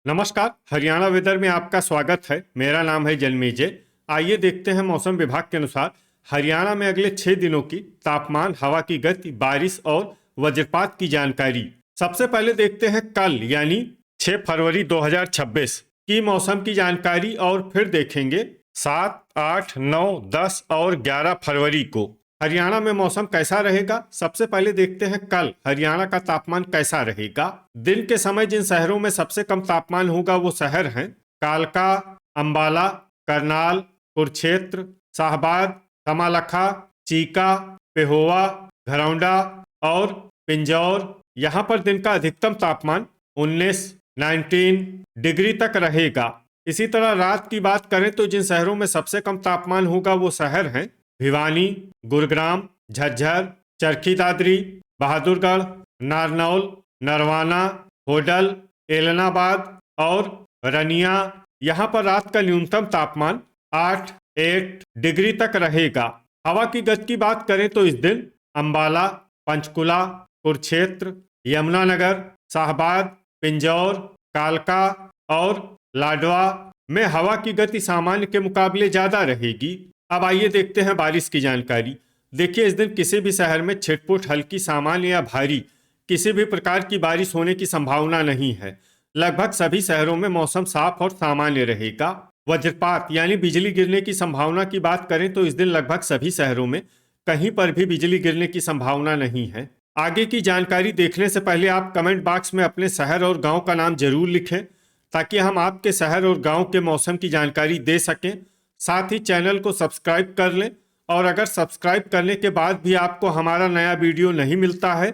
नमस्कार। हरियाणा वेदर में आपका स्वागत है। मेरा नाम है जन्मेजय। आइए देखते हैं मौसम विभाग के अनुसार हरियाणा में अगले 6 दिनों की तापमान, हवा की गति, बारिश और वज्रपात की जानकारी। सबसे पहले देखते हैं कल यानी 6 फरवरी 2026 की मौसम की जानकारी और फिर देखेंगे 7, 8, 9, 10 और 11 फरवरी को हरियाणा में मौसम कैसा रहेगा। सबसे पहले देखते हैं कल हरियाणा का तापमान कैसा रहेगा। दिन के समय जिन शहरों में सबसे कम तापमान होगा वो शहर हैं कालका, अंबाला, करनाल, कुरुक्षेत्र, शाहबाद, कमालखा, चीका, पेहोवा, घरौंडा और पिंजौर। यहाँ पर दिन का अधिकतम तापमान 19 डिग्री तक रहेगा। इसी तरह रात की बात करें तो जिन शहरों में सबसे कम तापमान होगा वो शहर हैं भिवानी, गुरुग्राम, झज्जर, चरखी दादरी, बहादुरगढ़, नारनौल, नरवाना, होडल, एलनाबाद और रनिया। यहाँ पर रात का न्यूनतम तापमान 8 डिग्री तक रहेगा। हवा की गति की बात करें तो इस दिन अंबाला, पंचकुला, कुरुक्षेत्र, यमुनानगर, शाहबाद, पिंजौर, कालका और लाडवा में हवा की गति सामान्य के मुकाबले ज्यादा रहेगी। अब आइए देखते हैं बारिश की जानकारी। देखिए, इस दिन किसी भी शहर में छिटपुट, हल्की, सामान्य या भारी किसी भी प्रकार की बारिश होने की संभावना नहीं है। लगभग सभी शहरों में मौसम साफ और सामान्य रहेगा। वज्रपात यानी बिजली गिरने की संभावना की बात करें तो इस दिन लगभग सभी शहरों में कहीं पर भी बिजली गिरने की संभावना नहीं है। आगे की जानकारी देखने से पहले आप कमेंट बॉक्स में अपने शहर और गांव का नाम जरूर लिखें ताकि हम आपके शहर और गांव के मौसम की जानकारी दे सकें। साथ ही चैनल को सब्सक्राइब कर लें और अगर सब्सक्राइब करने के बाद भी आपको हमारा नया वीडियो नहीं मिलता है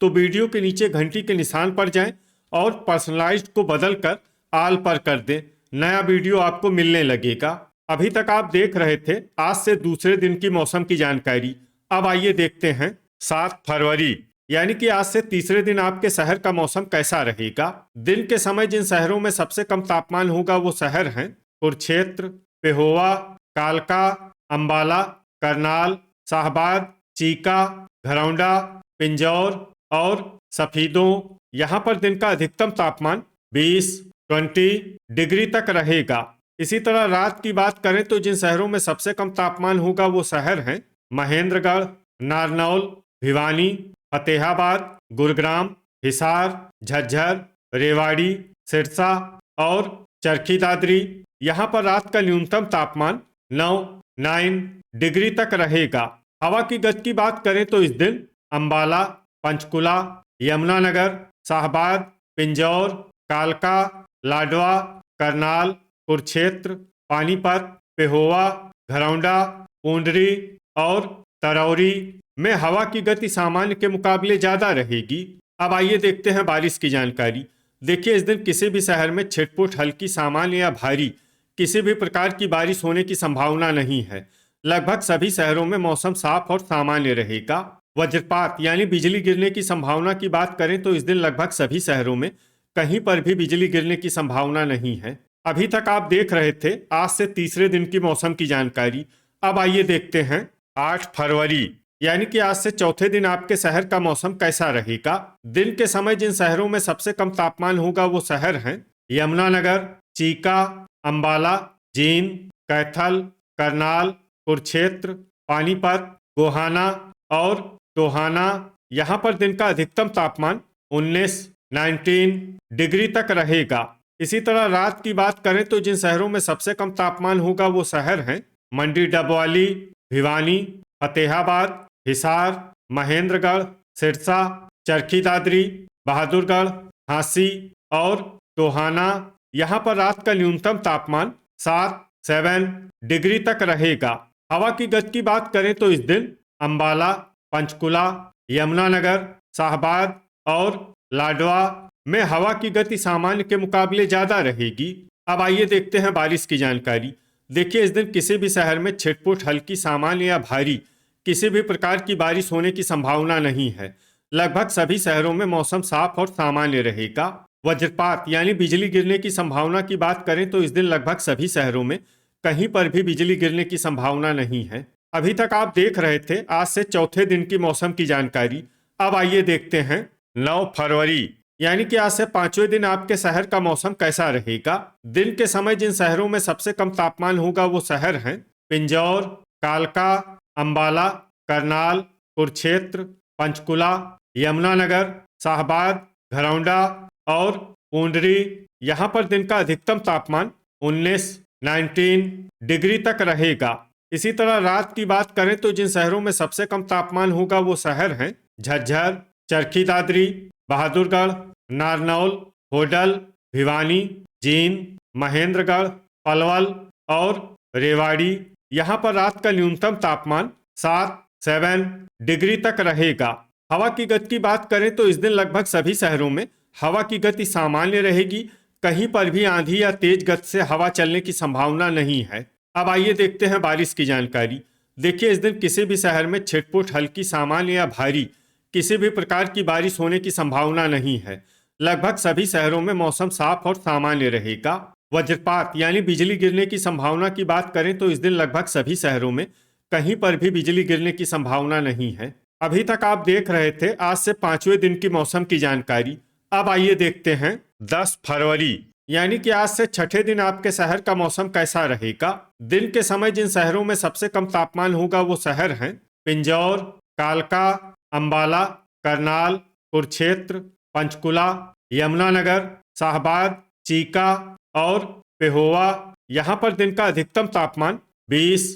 तो वीडियो के नीचे घंटी के निशान पर जाएं और पर्सनलाइज्ड को बदलकर ऑल पर कर दें। नया वीडियो आपको मिलने लगेगा। अभी तक आप देख रहे थे आज से दूसरे दिन की मौसम की जानकारी। अब आइए देखते हैं 7 फरवरी यानी कि आज से तीसरे दिन आपके शहर का मौसम कैसा रहेगा। दिन के समय जिन शहरों में सबसे कम तापमान होगा वो शहर हैं कुरुक्षेत्र, पेहोवा, कालका, अंबाला, करनाल, शाहबाद, चीका, घरौंडा, पिंजौर और सफीदों। यहाँ पर दिन का अधिकतम तापमान 20 डिग्री तक रहेगा। इसी तरह रात की बात करें तो जिन शहरों में सबसे कम तापमान होगा वो शहर हैं महेंद्रगढ़, नारनौल, भिवानी, फतेहाबाद, गुरुग्राम, हिसार, झज्जर, रेवाड़ी, सिरसा और चरखी दादरी। यहाँ पर रात का न्यूनतम तापमान 9 डिग्री तक रहेगा। हवा की गति की बात करें तो इस दिन अंबाला, पंचकुला, यमुनानगर, शाहबाद, पिंजौर, कालका, लाडवा, करनाल, कुरुक्षेत्र, पानीपत, पेहोवा, घरौंडा, पूंडरी और तरौरी में हवा की गति सामान्य के मुकाबले ज्यादा रहेगी। अब आइए देखते हैं बारिश की जानकारी। देखिए, इस दिन किसी भी शहर में छिटपुट, हल्की, सामान्य या भारी किसी भी प्रकार की बारिश होने की संभावना नहीं है। लगभग सभी शहरों में मौसम साफ और सामान्य रहेगा। वज्रपात यानी बिजली गिरने की संभावना की बात करें तो इस दिन लगभग सभी शहरों में कहीं पर भी बिजली गिरने की संभावना नहीं है। अभी तक आप देख रहे थे आज से तीसरे दिन की मौसम की जानकारी। अब आइए देखते हैं 8 फरवरी यानी कि आज से चौथे दिन आपके शहर का मौसम कैसा रहेगा। दिन के समय जिन शहरों में सबसे कम तापमान होगा वो शहर हैं यमुनानगर, चीका, अंबाला, जींद, कैथल, करनाल, कुरुक्षेत्र, पानीपत, गोहाना और टोहाना। यहाँ पर दिन का अधिकतम तापमान 19 डिग्री तक रहेगा। इसी तरह रात की बात करें तो जिन शहरों में सबसे कम तापमान होगा वो शहर हैं मंडी डबवाली, भिवानी, फतेहाबाद, हिसार, महेंद्रगढ़, सिरसा, चरखी दादरी, बहादुरगढ़, झांसी और टोहाना। यहाँ पर रात का न्यूनतम तापमान 7 डिग्री तक रहेगा। हवा की गति की बात करें तो इस दिन अंबाला, पंचकुला, यमुनानगर, शाहबाद और लाडवा में हवा की गति सामान्य के मुकाबले ज्यादा रहेगी। अब आइए देखते हैं बारिश की जानकारी। देखिए, इस दिन किसी भी शहर में छिटपुट, हल्की, सामान्य या भारी किसी भी प्रकार की बारिश होने की संभावना नहीं है। लगभग सभी शहरों में मौसम साफ और सामान्य रहेगा। वज्रपात यानी बिजली गिरने की संभावना की बात करें तो इस दिन लगभग सभी शहरों में कहीं पर भी बिजली गिरने की संभावना नहीं है। अभी तक आप देख रहे थे आज से चौथे दिन की मौसम की जानकारी। अब आइए देखते हैं 9 फरवरी यानी कि आज से पांचवें दिन आपके शहर का मौसम कैसा रहेगा। दिन के समय जिन शहरों में सबसे कम तापमान होगा वो शहर हैं पिंजौर, कालका, अंबाला, करनाल, कुरुक्षेत्र, पंचकुला, यमुनानगर, शाहबाद, घरौंडा और पूंडरी। यहाँ पर दिन का अधिकतम तापमान 19 डिग्री तक रहेगा। इसी तरह रात की बात करें तो जिन शहरों में सबसे कम तापमान होगा वो शहर हैं झज्जर, चरखी दादरी, बहादुरगढ़, नारनौल, होडल, भिवानी, जींद, महेंद्रगढ़, पलवल और रेवाड़ी। यहाँ पर रात का न्यूनतम तापमान 7 डिग्री तक रहेगा। हवा की गति की बात करें तो इस दिन लगभग सभी शहरों में हवा की गति सामान्य रहेगी। कहीं पर भी आंधी या तेज गति से हवा चलने की संभावना नहीं है। अब आइए देखते हैं बारिश की जानकारी। देखिए, इस दिन किसी भी शहर में छिटपुट हल्की, सामान्य या भारी किसी भी प्रकार की बारिश होने की संभावना नहीं है। लगभग सभी शहरों में मौसम साफ और सामान्य रहेगा। वज्रपात यानी बिजली गिरने की संभावना की बात करें तो इस दिन लगभग सभी शहरों में कहीं पर भी बिजली गिरने की संभावना नहीं है। अभी तक आप देख रहे थे आज से पांचवें दिन की मौसम की जानकारी। अब आइए देखते हैं 10 फरवरी यानी कि आज से छठे दिन आपके शहर का मौसम कैसा रहेगा। दिन के समय जिन शहरों में सबसे कम तापमान होगा वो शहर हैं पिंजौर, कालका, अंबाला, करनाल, कुरुक्षेत्र, पंचकुला, यमुनानगर, शाहबाद, चीका और पेहोवा। यहाँ पर दिन का अधिकतम तापमान 20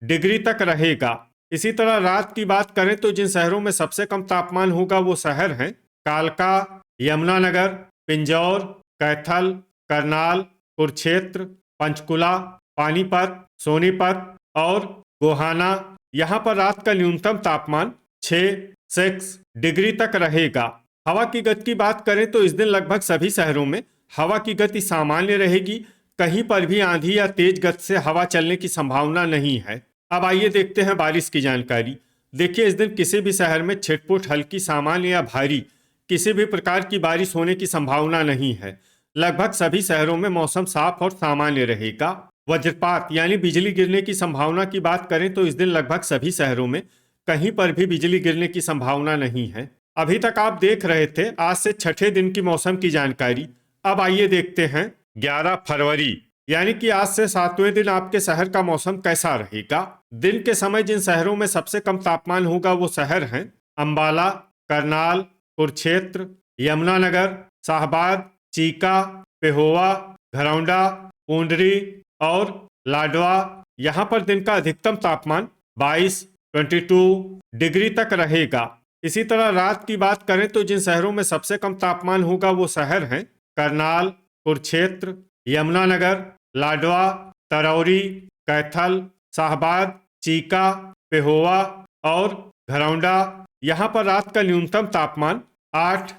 डिग्री तक रहेगा। इसी तरह रात की बात करें तो जिन शहरों में सबसे कम तापमान होगा वो शहर हैं कालका, यमुनानगर, पिंजौर, कैथल, करनाल, कुरुक्षेत्र, पंचकुला, पानीपत, सोनीपत और गोहाना। यहाँ पर रात का न्यूनतम तापमान 6 डिग्री तक रहेगा। हवा की गति की बात करें तो इस दिन लगभग सभी शहरों में हवा की गति सामान्य रहेगी। कहीं पर भी आंधी या तेज गति से हवा चलने की संभावना नहीं है। अब आइए देखते हैं बारिश की जानकारी। देखिए, इस दिन किसी भी शहर में छिटपुट हल्की, सामान्य या भारी किसी भी प्रकार की बारिश होने की संभावना नहीं है। लगभग सभी शहरों में मौसम साफ और सामान्य रहेगा। वज्रपात यानी बिजली गिरने की संभावना की बात करें तो इस दिन लगभग सभी शहरों में कहीं पर भी बिजली गिरने की संभावना नहीं है। अभी तक आप देख रहे थे आज से छठे दिन की मौसम की जानकारी। अब आइए देखते हैं 11 फरवरी यानी कि आज से सातवें दिन आपके शहर का मौसम कैसा रहेगा। दिन के समय जिन शहरों में सबसे कम तापमान होगा वो शहर हैं अंबाला, करनाल, कुरुक्षेत्र, यमुनानगर, शाहबाद, चीका, पेहोवा, घरौंडा, पूंडरी और लाडवा। यहाँ पर दिन का अधिकतम तापमान 22 डिग्री तक रहेगा। इसी तरह रात की बात करें तो जिन शहरों में सबसे कम तापमान होगा वो शहर हैं करनाल, कुरुक्षेत्र, यमुनानगर, लाडवा, तरौरी, कैथल, शाहबाद, चीका, पेहोवा और घरौंडा। यहाँ पर रात का न्यूनतम तापमान 8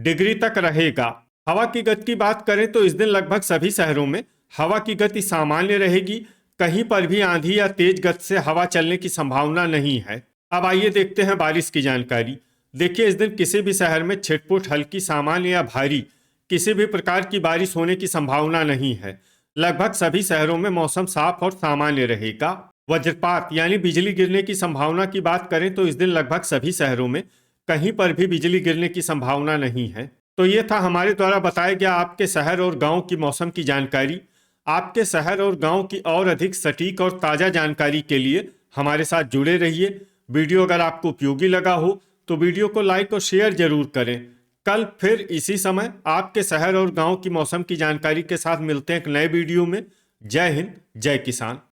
डिग्री तक रहेगा। हवा की गति की बात करें तो इस दिन लगभग सभी शहरों में हवा की गति सामान्य रहेगी। कहीं पर भी आंधी या तेज गति से हवा चलने की संभावना नहीं है। अब आइए देखते हैं बारिश की जानकारी। देखिए, इस दिन किसी भी शहर में छिटपुट हल्की, सामान्य या भारी किसी भी प्रकार की बारिश होने की संभावना नहीं है। लगभग सभी शहरों में मौसम साफ और सामान्य रहेगा। वज्रपात यानी बिजली गिरने की संभावना की बात करें तो इस दिन लगभग सभी शहरों में कहीं पर भी बिजली गिरने की संभावना नहीं है। तो ये था हमारे द्वारा बताया गया आपके शहर और गांव की मौसम की जानकारी। आपके शहर और गांव की और अधिक सटीक और ताज़ा जानकारी के लिए हमारे साथ जुड़े रहिए। वीडियो अगर आपको उपयोगी लगा हो तो वीडियो को लाइक और शेयर जरूर करें। कल फिर इसी समय आपके शहर और गांव की मौसम की जानकारी के साथ मिलते हैं एक नए वीडियो में। जय हिंद, जय किसान।